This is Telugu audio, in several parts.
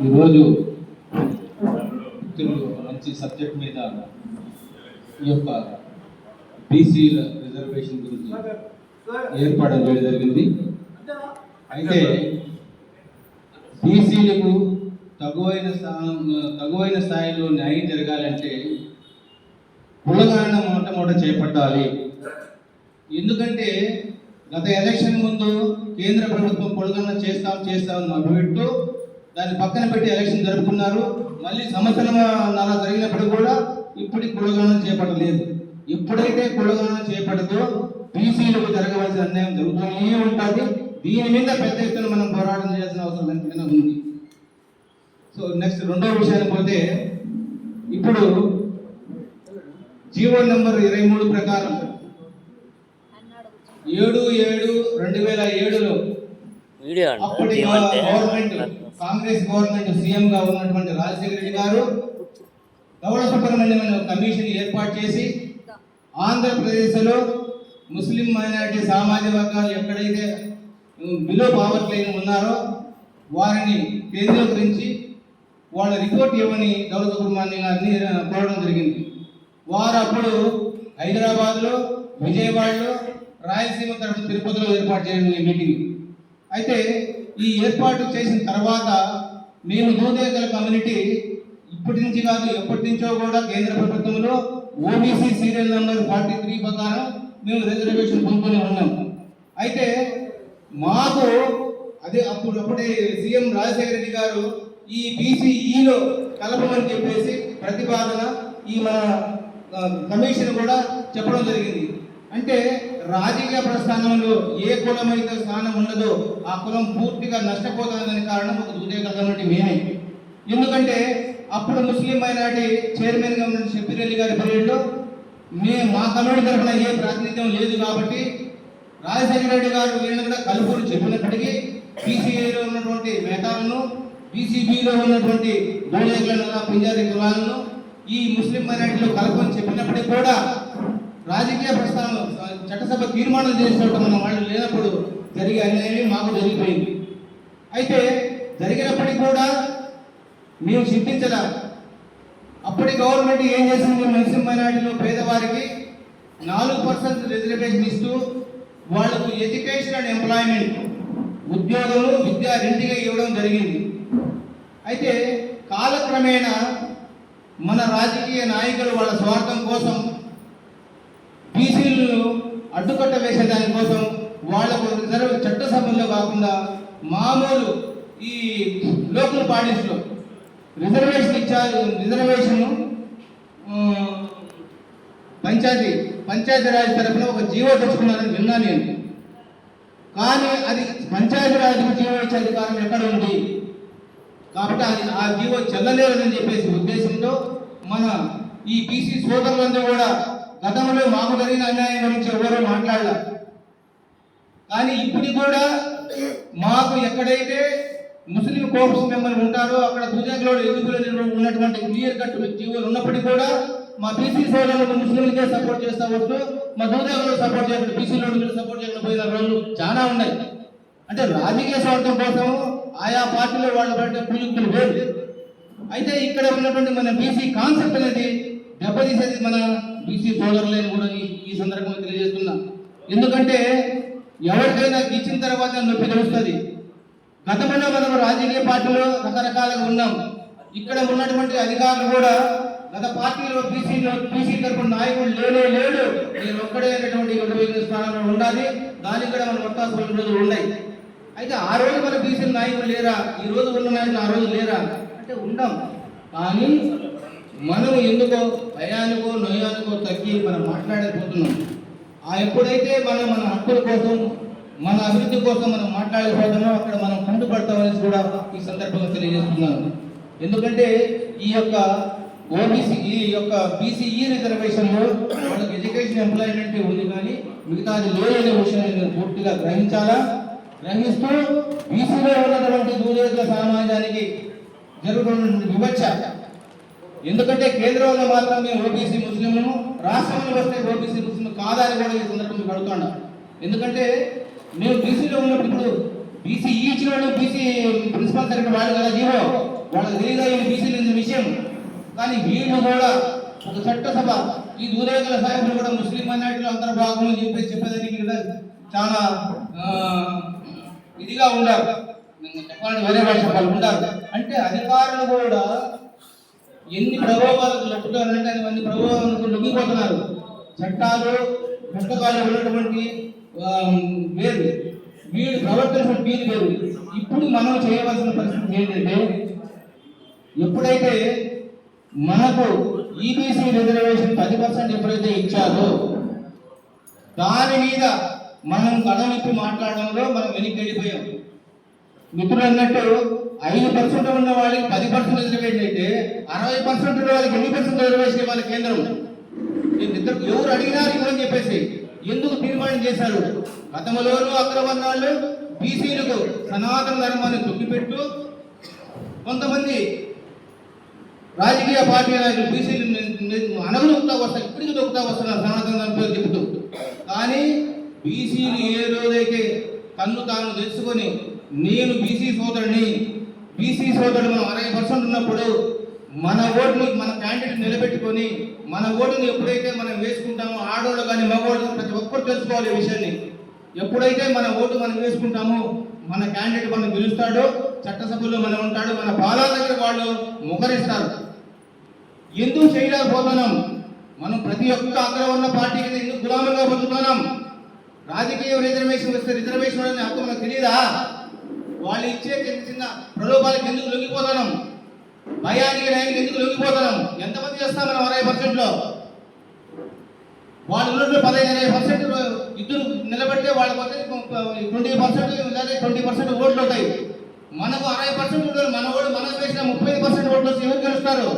ఈరోజు మంచి సబ్జెక్ట్ మీద ఈ యొక్క బీసీల రిజర్వేషన్ గురించి ఏర్పాటు చేయడం జరిగింది. అయితే బీసీలకు తగువైన స్థాయిలో న్యాయం జరగాలంటే కులగణన మొట్టమొదట చేపట్టాలి. ఎందుకంటే గత ఎలక్షన్ ముందు కేంద్ర ప్రభుత్వం కులగణన చేస్తామని మభ్యపెట్టు దాన్ని పక్కన పెట్టి ఎలక్షన్ జరుపుకున్నారు. మళ్ళీ సంవత్సరం జరిగినప్పుడు కూడా ఇప్పటికి కులగణన చేపట్టలేదు. ఎప్పుడైతే కులగణన చేపట్టదో బీసీలకు జరగవలసిన అన్యాయం జరుగుతూనే ఉంటుంది. దీని మీద పెద్ద ఎత్తున మనం పోరాటం చేయాల్సిన అవసరం ఎంతైనా ఉంది. సో నెక్స్ట్ రెండో విషయానికి పోతే, ఇప్పుడు జీవో నెంబర్ 23 ప్రకారం 7/7/2007లో అప్పటి గవర్నమెంట్ కాంగ్రెస్ గవర్నమెంట్ సీఎం గా ఉన్నటువంటి రాజశేఖర రెడ్డి గారు గౌడ సుబ్రహ్మణ్యం కమిషన్ ఏర్పాటు చేసి ఆంధ్రప్రదేశ్లో ముస్లిం మైనారిటీ సామాజిక వర్గాలు ఎక్కడైతే బిలో పవర్టీ లైన్ ఉన్నారో వారిని కేంద్రీకరించి వాళ్ళ రిపోర్ట్ ఇవ్వని గౌడ సుబ్రహ్మణ్యం గారిని కోరడం జరిగింది. వారు అప్పుడు హైదరాబాద్లో, విజయవాడలో, రాయలసీమ తరఫున తిరుపతిలో ఏర్పాటు చేయడం ఈ మీటింగ్. అయితే ఈ ఏర్పాటు చేసిన తర్వాత మేము దూదేగల కమ్యూనిటీ ఇప్పటి నుంచి కాదు ఎప్పటి నుంచో కూడా కేంద్ర ప్రభుత్వంలో ఓబీసీ సీరియల్ నెంబర్ 43 ప్రకారం మేము రిజర్వేషన్ పొందుతూనే ఉన్నాం. అయితే మాకు అప్పుడే సీఎం రాజశేఖర రెడ్డి గారు ఈ బీసీఈలో కలపమని చెప్పేసి ప్రతిపాదన ఈ మన కమిషన్ కూడా చెప్పడం జరిగింది. అంటే రాజకీయ ప్రస్థానంలో ఏ కులమైతే స్థానం ఉండదో ఆ కులం పూర్తిగా నష్టపోతుందని కారణం ఒక దూదేగల కమ్యూనిటీ మేమే. ఎందుకంటే అప్పుడు ముస్లిం మైనారిటీ చైర్మన్గా ఉన్న షబ్బీర్ అలీ గారి పీరియడ్లో మా కమ్యూనిటీ తరఫున ఏ ప్రాతినిధ్యం లేదు కాబట్టి రాజశేఖర రెడ్డి గారు వీళ్ళని కూడా కలుపుని చెప్పినప్పటికీ బీసీఏలో ఉన్నటువంటి మేధాలను, బీసీబీలో ఉన్నటువంటి దూదేగల పింజారీ కులాలను ఈ ముస్లిం మైనారిటీలో కలుపుని చెప్పినప్పటికీ కూడా రాజకీయ ప్రస్థానం చట్టసభ తీర్మానం చేసినట్టు మన వాళ్ళు లేనప్పుడు జరిగే అన్యాయం మాకు జరిగిపోయింది. అయితే జరిగినప్పటికీ కూడా మేము చింతించదా. అప్పటి గవర్నమెంట్ ఏం చేసింది, ముస్లిం మైనారిటీలో పేదవారికి 4% రిజర్వేషన్ ఇస్తూ వాళ్లకు ఎడ్యుకేషన్ అండ్ ఎంప్లాయ్మెంట్ ఉద్యోగము, విద్య రెండుగా ఇవ్వడం జరిగింది. అయితే కాలక్రమేణా మన రాజకీయ నాయకులు వాళ్ళ స్వార్థం కోసం బీసీలను అడ్డుకట్ట వేసే దానికోసం వాళ్లకు చట్టసభల్లో కాకుండా మామూలు ఈ లోకల్ బాడీస్లో రిజర్వేషన్ ఇచ్చారు. రిజర్వేషన్ పంచాయతీరాజ్ తరఫున ఒక జీవో తెచ్చుకున్నారని విన్నా నేను. కానీ అది పంచాయతీరాజ్కు జీవో ఇచ్చే అధికారం ఎక్కడ ఉంది కాబట్టి ఆ జీవో చెల్లలేదని చెప్పేసి ఉద్దేశంతో మన ఈ బీసీ సోదరులందరూ కూడా గతంలో మాకు జరిగిన అన్యాయం గురించి ఎవరో మాట్లాడారు. కానీ ఇప్పటికి కూడా మాకు ఎక్కడైతే ముస్లిం కోర్స్ మెంబర్లు ఉంటారో అక్కడ దూదేగలో ఎదుగులో ఉన్నటువంటి క్లియర్ కట్ జీవోలు ఉన్నప్పటికీ కూడా మా బీసీ సోదరులకు ముస్లింలకే సపోర్ట్ చేస్తా వస్తూ మా దూదేగలో సపోర్ట్ చేయకుండా బీసీలో సపోర్ట్ చేయకపోయిన రోజులు చాలా ఉన్నాయి. అంటే రాజకీయ స్వార్థం కోసం ఆయా పార్టీలో వాళ్ళు పడే కుయుక్తులు వేరు. అయితే ఇక్కడ ఉన్నటువంటి మన బీసీ కాన్సెప్ట్ అనేది దెబ్బతీసేది మన బీసీ సోదరులని కూడా ఈ సందర్భంగా తెలియజేస్తున్నా. ఎందుకంటే ఎవరికైనా ఇచ్చిన తర్వాత నొప్పి తెలుస్తుంది. గతంలో మనం రాజకీయ పార్టీలో రకరకాలుగా ఉన్నాం. ఇక్కడ ఉన్నటువంటి అధికారులు కూడా గత పార్టీలో బీసీ తరపున నాయకులు లేడు నేను ఒక్కడే అనేటువంటి 25 స్థానంలో ఉండాలి. దానికి కూడా మన మొత్తం రోజులు ఉన్నాయి. అయితే ఆ రోజు మన బీసీ నాయకులు లేరా, ఈ రోజు ఉన్న నాయకులు ఆ రోజు లేరా అంటే ఉండం. కానీ మనం ఎందుకో భయానికో నయానికో తగ్గి మనం మాట్లాడకపోతున్నాం. ఎప్పుడైతే మన హక్కుల కోసం, మన అభివృద్ధి కోసం మనం మాట్లాడకపోతున్నామో అక్కడ మనం కంటుపడతామని కూడా ఈ సందర్భంగా తెలియజేస్తున్నాను. ఎందుకంటే ఈ యొక్క బీసీఈ రిజర్వేషన్లో వాళ్ళకి ఎడ్యుకేషన్ ఎంప్లాయ్మెంట్ ఉంది కానీ మిగతాది లేదనే విషయాన్ని పూర్తిగా గ్రహిస్తూ బీసీలో ఉన్నటువంటి దూదేగల సమాజానికి జరుగుతున్న వివక్ష. ఎందుకంటే కేంద్రంలో మాత్రం మేము ఓబీసీ ముస్లింలను, రాష్ట్రంలో వస్తే ఓబీసీ ముస్లిం కాదని కూడా ఈ సందర్భంగా అడుగుతున్నాం. ఎందుకంటే మేము బీసీలో ఉన్నప్పుడు బీసీ ఇచ్చిన వాళ్ళు బీసీ ప్రిన్సిపల్ సెక్రటరీ వాళ్ళు కదా జీవో, వాళ్ళకి తెలియదా ఈ బీసీలు విషయం. కానీ వీళ్ళు కూడా ఒక చట్టసభ ఈ దూరేగల సాహెబ్లు కూడా ముస్లిం మైనారిటీలో అంతర్భాగం అని చెప్పేదానికి కూడా చాలా ఇదిగా ఉండారు. చెప్పాలంటే వేరే భాష వాళ్ళు ఉంటారు. అంటే అధికారులు కూడా ఎన్ని ప్రభావాలకు లొక్కుతారంటే అన్ని ప్రభావాలకు లొంగిపోతున్నారు. చట్టాలు పుస్తకాలు ఉన్నటువంటి వేరు, వీడు ప్రవర్తన వీరు వేరు. ఇప్పుడు మనం చేయవలసిన పరిస్థితి ఏంటంటే, ఎప్పుడైతే మనకు ఈబీసీ రిజర్వేషన్ 10% ఎప్పుడైతే ఇచ్చారో దాని మీద మనం కడమిప్పి మాట్లాడడంలో మనం వెనక్కి వెళ్ళిపోయాం. మిత్రులు అన్నట్టు 5% ఉన్న వాళ్ళకి 10% రిజర్వేషన్ అయితే 60% ఉన్న వాళ్ళకి ఎన్ని % రిజర్వేషన్ ఇవ్వాలి కేంద్రం? ఎవరు అడిగినారు ఇవ్వని చెప్పేసి ఎందుకు తీర్మానం చేశారు? గతంలోనూ అగ్రవర్ణాలు బీసీలకు సనాతన ధర్మాన్ని తొక్కిపెట్టు కొంతమంది రాజకీయ పార్టీ నాయకులు బీసీలు అనగలుగుతా వస్తారు, ఇప్పటికీ దొక్కుతా వస్తున్నారు సనాతన ధర్మం చెబుతూ. కానీ బీసీలు ఏ రోజైతే తన్ను తాను తెలుసుకొని నేను బీసీ సోదరుని, బీసీ సోదరుడు మనం 60% ఉన్నప్పుడు మన ఓటుని మన క్యాండిడేట్ నిలబెట్టుకొని మన ఓటుని ఎప్పుడైతే మనం వేసుకుంటామో, ఆడవాళ్ళు కానీ మగవాళ్ళు ప్రతి ఒక్కరు తెలుసుకోవాలి ఈ విషయాన్ని. ఎప్పుడైతే మన ఓటు మనం వేసుకుంటామో మన క్యాండిడేట్ మనం గెలుస్తాడో, చట్టసభలో మనం ఉంటాడు, మన పాదాల దగ్గర వాళ్ళు ముఖరిస్తారు. ఎందుకు చేయలేకపోతున్నాం? మనం ప్రతి ఒక్క అగ్రవర్ణ పార్టీకి ఎందుకు గులామంగా బతుకుతున్నాం? రాజకీయ రిజర్వేషన్ వస్తే రిజర్వేషన్ అనే హక్కు మనకు తెలియదా? వాళ్ళు ఇచ్చే చిన్న చిన్న ప్రలోభాలకు ఎందుకు లొంగిపోతున్నాం? భయానికి న్యాయానికి ఎందుకు లొంగిపోతున్నాం? ఎంతమంది చేస్తాం మనం 60%లో? వాళ్ళు ఉన్నట్లు 15-20% ఇద్దరు నిలబెడితే వాళ్ళకి వచ్చి 20% లేదా 20% ఓట్లు అవుతాయి. మనకు 60% ఉంటారు, మన ఓటు మనకు వేసిన 35% ఓట్లు వచ్చి ఎవరు గెలుస్తారు?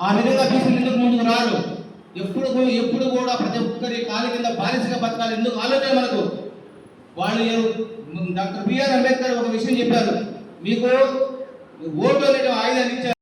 ఆ విధంగా బీసీలు ఎందుకు ముందుకు రారు? ఎప్పుడు కూడా ప్రతి ఒక్కరి కాలి కింద బానిసగా బతకాలి ఎందుకు ఆలోచన మనకు? వాళ్ళు డాక్టర్ బిఆర్ అంబేద్కర్ ఒక విషయం చెప్పారు, మీకు ఓటు అనేది ఆయుధాన్ని ఇచ్చారు.